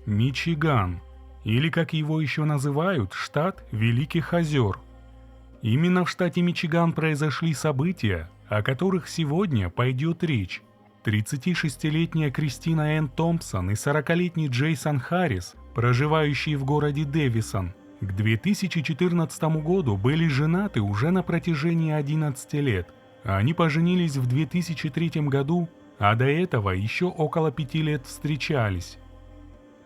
Мичиган, или, как его еще называют, штат Великих озер. Именно в штате Мичиган произошли события, о которых сегодня пойдет речь. 36-летняя Кристина Энн Томпсон и 40-летний Джейсон Харрис, проживающие в городе Дэвисон, к 2014 году были женаты уже на протяжении 11 лет. Они поженились в 2003 году, а до этого еще около 5 лет встречались.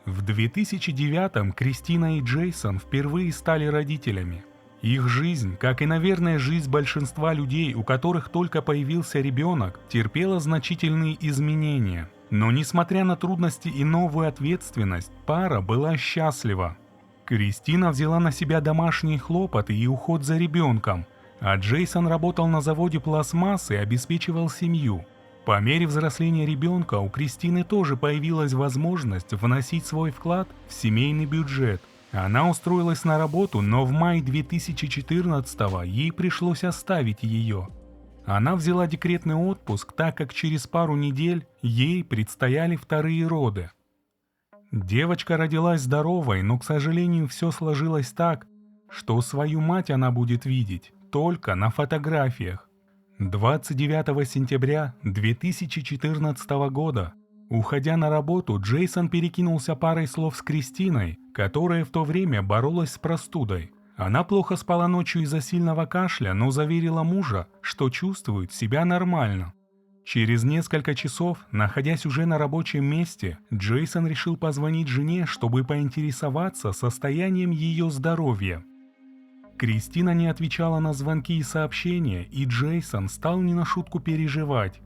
В 2009 Кристина и Джейсон впервые стали родителями. Их жизнь, как и, наверное, жизнь большинства людей, у которых только появился ребенок, терпела значительные изменения. Но несмотря на трудности и новую ответственность, пара была счастлива. Кристина взяла на себя домашние хлопоты и уход за ребенком, а Джейсон работал на заводе пластмассы и обеспечивал семью. По мере взросления ребенка у Кристины тоже появилась возможность вносить свой вклад в семейный бюджет. Она устроилась на работу, но в мае 2014-го ей пришлось оставить ее. Она взяла декретный отпуск, так как через пару недель ей предстояли вторые роды. Девочка родилась здоровой, но, к сожалению, все сложилось так, что свою мать она будет видеть только на фотографиях. 29 сентября 2014 года, уходя на работу, Джейсон перекинулся парой слов с Кристиной, которая в то время боролась с простудой. Она плохо спала ночью из-за сильного кашля, но заверила мужа, что чувствует себя нормально. Через несколько часов, находясь уже на рабочем месте, Джейсон решил позвонить жене, чтобы поинтересоваться состоянием ее здоровья. Кристина не отвечала на звонки и сообщения, и Джейсон стал не на шутку переживать.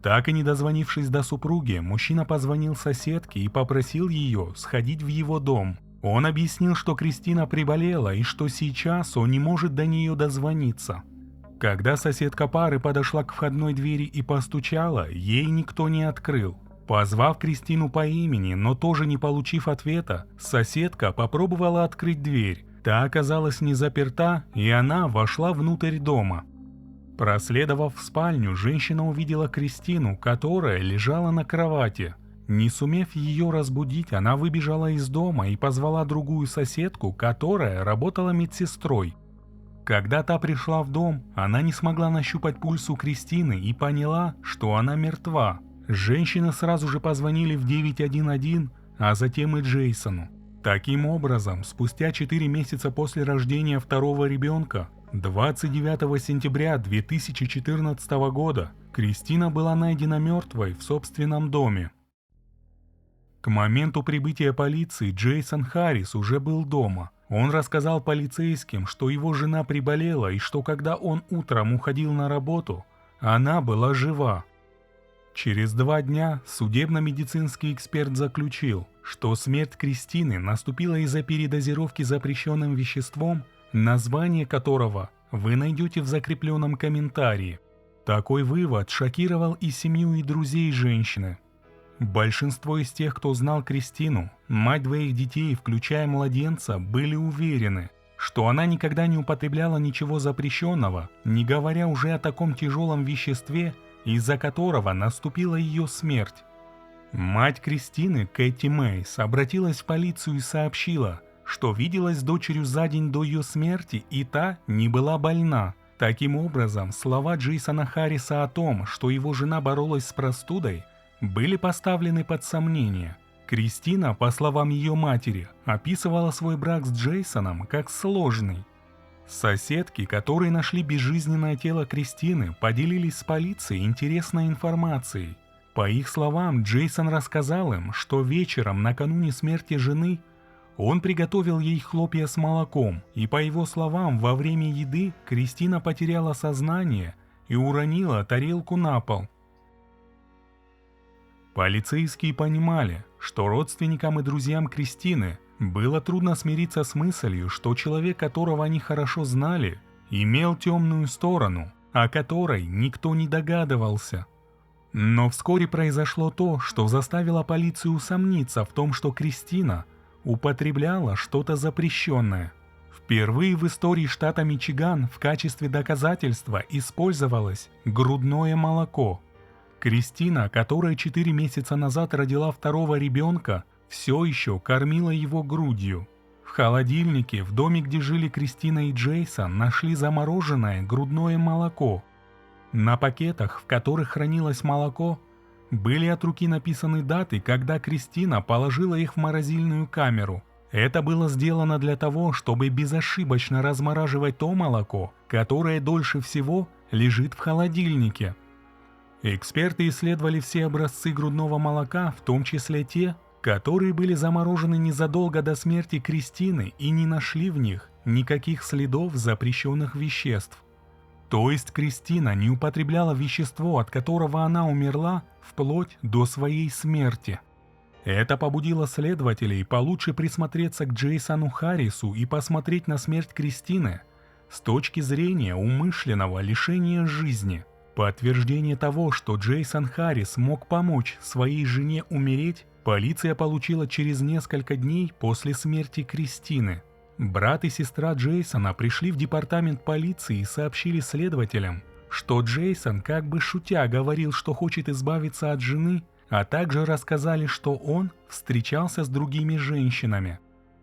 Так и не дозвонившись до супруги, мужчина позвонил соседке и попросил ее сходить в его дом. Он объяснил, что Кристина приболела и что сейчас он не может до нее дозвониться. Когда соседка пары подошла к входной двери и постучала, ей никто не открыл. Позвав Кристину по имени, но тоже не получив ответа, соседка попробовала открыть дверь. Та оказалась не заперта, и она вошла внутрь дома. Проследовав в спальню, женщина увидела Кристину, которая лежала на кровати. Не сумев ее разбудить, она выбежала из дома и позвала другую соседку, которая работала медсестрой. Когда та пришла в дом, она не смогла нащупать пульс у Кристины и поняла, что она мертва. Женщины сразу же позвонили в 911, а затем и Джейсону. Таким образом, спустя 4 месяца после рождения второго ребенка, 29 сентября 2014 года, Кристина была найдена мертвой в собственном доме. К моменту прибытия полиции Джейсон Харрис уже был дома. Он рассказал полицейским, что его жена приболела и что когда он утром уходил на работу, она была жива. Через 2 дня судебно-медицинский эксперт заключил, что смерть Кристины наступила из-за передозировки запрещенным веществом, название которого вы найдете в закрепленном комментарии. Такой вывод шокировал и семью, и друзей женщины. Большинство из тех, кто знал Кристину, мать 2 детей, включая младенца, были уверены, что она никогда не употребляла ничего запрещенного, не говоря уже о таком тяжелом веществе, из-за которого наступила ее смерть. Мать Кристины, Кэти Мэйс, обратилась в полицию и сообщила, что виделась с дочерью за день до ее смерти, и та не была больна. Таким образом, слова Джейсона Харриса о том, что его жена боролась с простудой, были поставлены под сомнение. Кристина, по словам ее матери, описывала свой брак с Джейсоном как сложный. Соседки, которые нашли безжизненное тело Кристины, поделились с полицией интересной информацией. По их словам, Джейсон рассказал им, что вечером накануне смерти жены он приготовил ей хлопья с молоком, и по его словам, во время еды Кристина потеряла сознание и уронила тарелку на пол. Полицейские понимали, что родственникам и друзьям Кристины было трудно смириться с мыслью, что человек, которого они хорошо знали, имел темную сторону, о которой никто не догадывался. Но вскоре произошло то, что заставило полицию усомниться в том, что Кристина употребляла что-то запрещенное. Впервые в истории штата Мичиган в качестве доказательства использовалось грудное молоко. Кристина, которая 4 месяца назад родила второго ребенка, все еще кормила его грудью. В холодильнике в доме, где жили Кристина и Джейсон, нашли замороженное грудное молоко. На пакетах, в которых хранилось молоко, были от руки написаны даты, когда Кристина положила их в морозильную камеру. Это было сделано для того, чтобы безошибочно размораживать то молоко, которое дольше всего лежит в холодильнике. Эксперты исследовали все образцы грудного молока, в том числе те, которые были заморожены незадолго до смерти Кристины, и не нашли в них никаких следов запрещенных веществ. То есть Кристина не употребляла вещество, от которого она умерла, вплоть до своей смерти. Это побудило следователей получше присмотреться к Джейсону Харрису и посмотреть на смерть Кристины с точки зрения умышленного лишения жизни. Подтверждение того, что Джейсон Харрис мог помочь своей жене умереть, полиция получила через несколько дней после смерти Кристины. Брат и сестра Джейсона пришли в департамент полиции и сообщили следователям, что Джейсон как бы шутя говорил, что хочет избавиться от жены, а также рассказали, что он встречался с другими женщинами.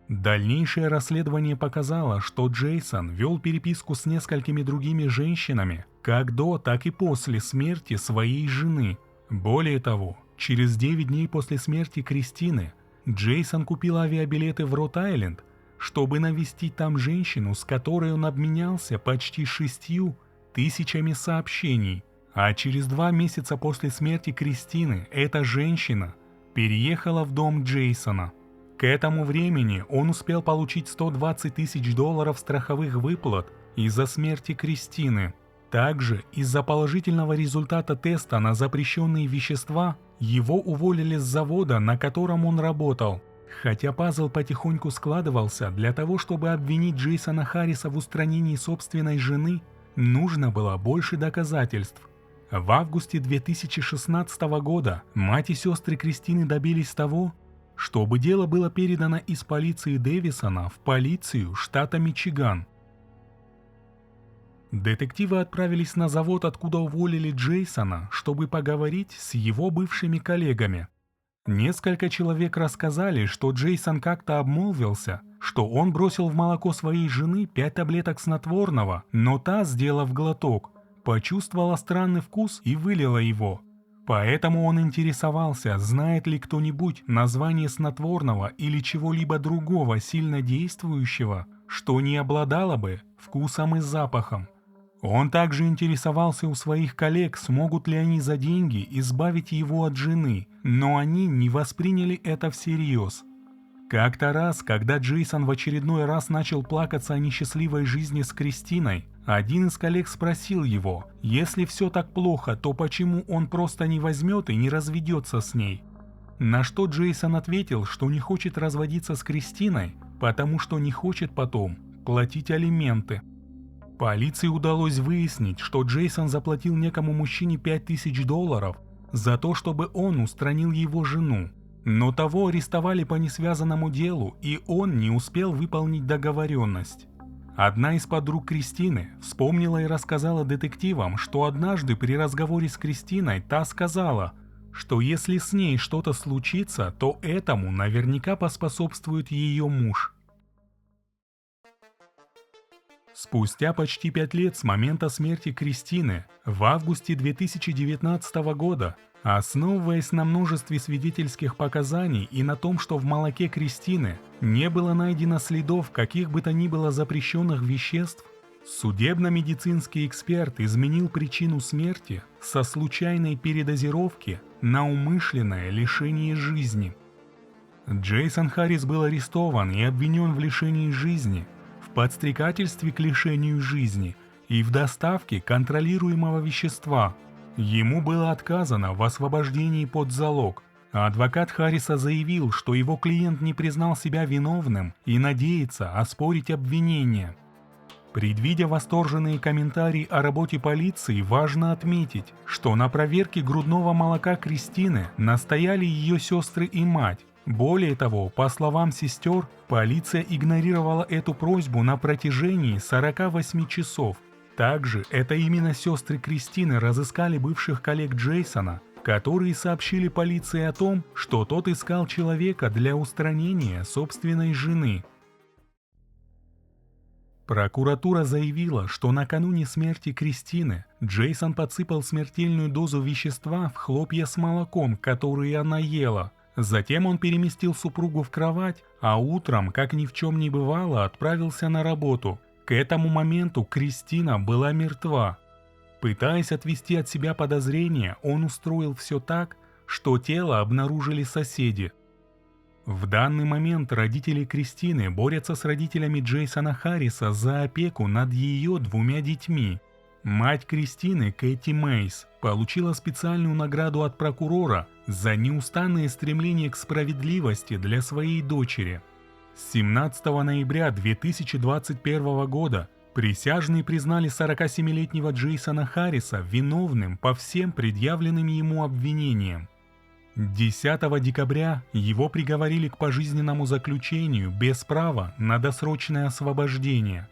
Дальнейшее расследование показало, что Джейсон вел переписку с несколькими другими женщинами как до, так и после смерти своей жены. Более того, через 9 дней после смерти Кристины Джейсон купил авиабилеты в Рот-Айленд, чтобы навестить там женщину, с которой он обменялся почти 6000 сообщений. А через 2 месяца после смерти Кристины эта женщина переехала в дом Джейсона. К этому времени он успел получить $120 000 страховых выплат из-за смерти Кристины. Также из-за положительного результата теста на запрещенные вещества его уволили с завода, на котором он работал. Хотя пазл потихоньку складывался, для того, чтобы обвинить Джейсона Харриса в устранении собственной жены, нужно было больше доказательств. В августе 2016 года мать и сестры Кристины добились того, чтобы дело было передано из полиции Дэвисона в полицию штата Мичиган. Детективы отправились на завод, откуда уволили Джейсона, чтобы поговорить с его бывшими коллегами. Несколько человек рассказали, что Джейсон как-то обмолвился, что он бросил в молоко своей жены 5 таблеток снотворного, но та, сделав глоток, почувствовала странный вкус и вылила его. Поэтому он интересовался, знает ли кто-нибудь название снотворного или чего-либо другого сильно действующего, что не обладало бы вкусом и запахом. Он также интересовался у своих коллег, смогут ли они за деньги избавить его от жены, но они не восприняли это всерьез. Как-то раз, когда Джейсон в очередной раз начал плакаться о несчастливой жизни с Кристиной, один из коллег спросил его, если все так плохо, то почему он просто не возьмет и не разведется с ней? На что Джейсон ответил, что не хочет разводиться с Кристиной, потому что не хочет потом платить алименты. Полиции удалось выяснить, что Джейсон заплатил некому мужчине $5000 за то, чтобы он устранил его жену, но того арестовали по несвязанному делу, и он не успел выполнить договоренность. Одна из подруг Кристины вспомнила и рассказала детективам, что однажды при разговоре с Кристиной та сказала, что если с ней что-то случится, то этому наверняка поспособствует ее муж. Спустя почти 5 лет с момента смерти Кристины, в августе 2019 года, основываясь на множестве свидетельских показаний и на том, что в молоке Кристины не было найдено следов каких бы то ни было запрещенных веществ, судебно-медицинский эксперт изменил причину смерти со случайной передозировки на умышленное лишение жизни. Джейсон Харрис был арестован и обвинен в лишении жизни, в подстрекательстве к лишению жизни и в доставке контролируемого вещества. Ему было отказано в освобождении под залог. Адвокат Харриса заявил, что его клиент не признал себя виновным и надеется оспорить обвинение. Предвидя восторженные комментарии о работе полиции, важно отметить, что на проверке грудного молока Кристины настояли ее сестры и мать. Более того, по словам сестер, полиция игнорировала эту просьбу на протяжении 48 часов. Также это именно сестры Кристины разыскали бывших коллег Джейсона которые сообщили полиции о том, что тот искал человека для устранения собственной жены. Прокуратура заявила, что накануне смерти Кристины Джейсон подсыпал смертельную дозу вещества в хлопья с молоком, которые она ела. Затем он переместил супругу в кровать, а утром, как ни в чем не бывало, отправился на работу. К этому моменту Кристина была мертва. Пытаясь отвести от себя подозрения, он устроил все так, что тело обнаружили соседи. В данный момент родители Кристины борются с родителями Джейсона Харриса за опеку над ее 2 детьми. Мать Кристины, Кэти Мейс, получила специальную награду от прокурора за неустанное стремление к справедливости для своей дочери. 17 ноября 2021 года присяжные признали 47-летнего Джейсона Харриса виновным по всем предъявленным ему обвинениям. 10 декабря его приговорили к пожизненному заключению без права на досрочное освобождение.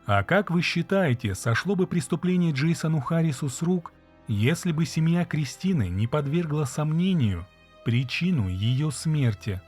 А как вы считаете, сошло бы преступление Джейсону Харрису с рук, если бы семья Кристины не подвергла сомнению причину ее смерти?